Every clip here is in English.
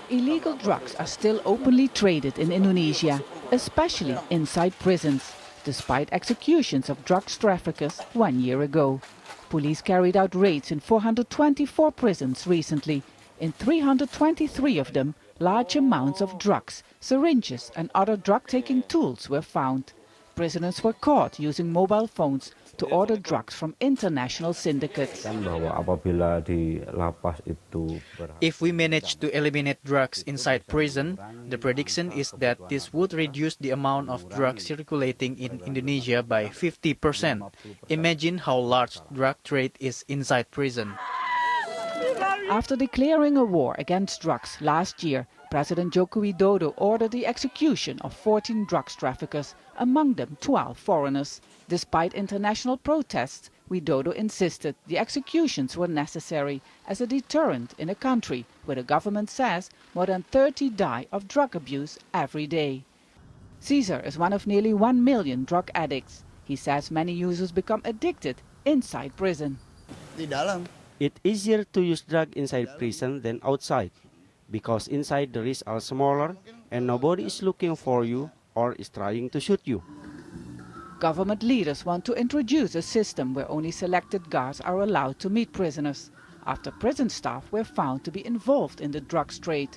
Illegal drugs are still openly traded in Indonesia, especially inside prisons, despite executions of drugs traffickers 1 year ago. Police carried out raids in 424 prisons recently. In 323 of them, large amounts of drugs, syringes and other drug-taking tools were found. Prisoners were caught using mobile phones to order drugs from international syndicates. If we manage to eliminate drugs inside prison, the prediction is that this would reduce the amount of drugs circulating in Indonesia by 50%. Imagine how large drug trade is inside prison. After declaring a war against drugs last year, President Joko Widodo ordered the execution of 14 drugs traffickers, among them 12 foreigners. Despite international protests, Widodo insisted the executions were necessary as a deterrent in a country where the government says more than 30 die of drug abuse every day. CESAR is one of nearly 1 million drug addicts. He says many users become addicted inside prison. It's easier to use drugs inside prison than outside, because inside the risks are smaller and nobody is looking for you or is trying to shoot you. Government leaders want to introduce a system where only selected guards are allowed to meet prisoners, after prison staff were found to be involved in the drugs trade.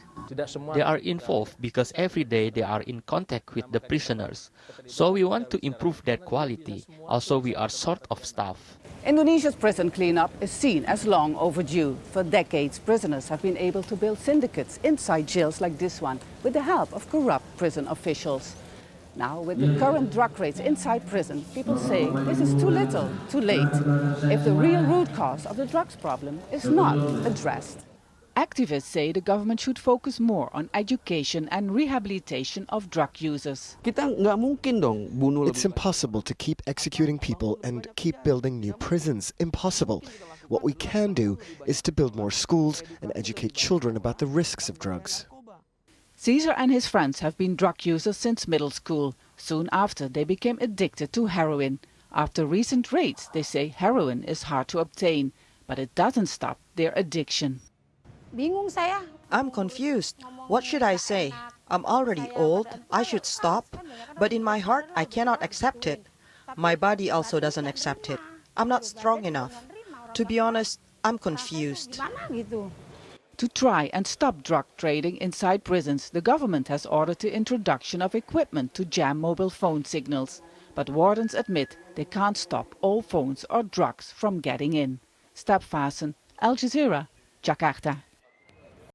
They are involved because every day they are in contact with the prisoners. So we want to improve that quality. Also, we are short of staff. Indonesia's prison cleanup is seen as long overdue. For decades, prisoners have been able to build syndicates inside jails like this one with the help of corrupt prison officials. Now, with the current drug rates inside prison, people say this is too little, too late, if the real root cause of the drugs problem is not addressed. Activists say the government should focus more on education and rehabilitation of drug users. It's impossible to keep executing people and keep building new prisons. Impossible. What we can do is to build more schools and educate children about the risks of drugs. CESAR and his friends have been drug users since middle school. Soon after, they became addicted to heroin. After recent raids, they say heroin is hard to obtain, but it doesn't stop their addiction. I'm confused. What should I say? I'm already old. I should stop. But in my heart, I cannot accept it. My body also doesn't accept it. I'm not strong enough. To be honest, I'm confused. To try and stop drug trading inside prisons, the government has ordered the introduction of equipment to jam mobile phone signals. But wardens admit they can't stop all phones or drugs from getting in. Vaessen, Al Jazeera, Jakarta.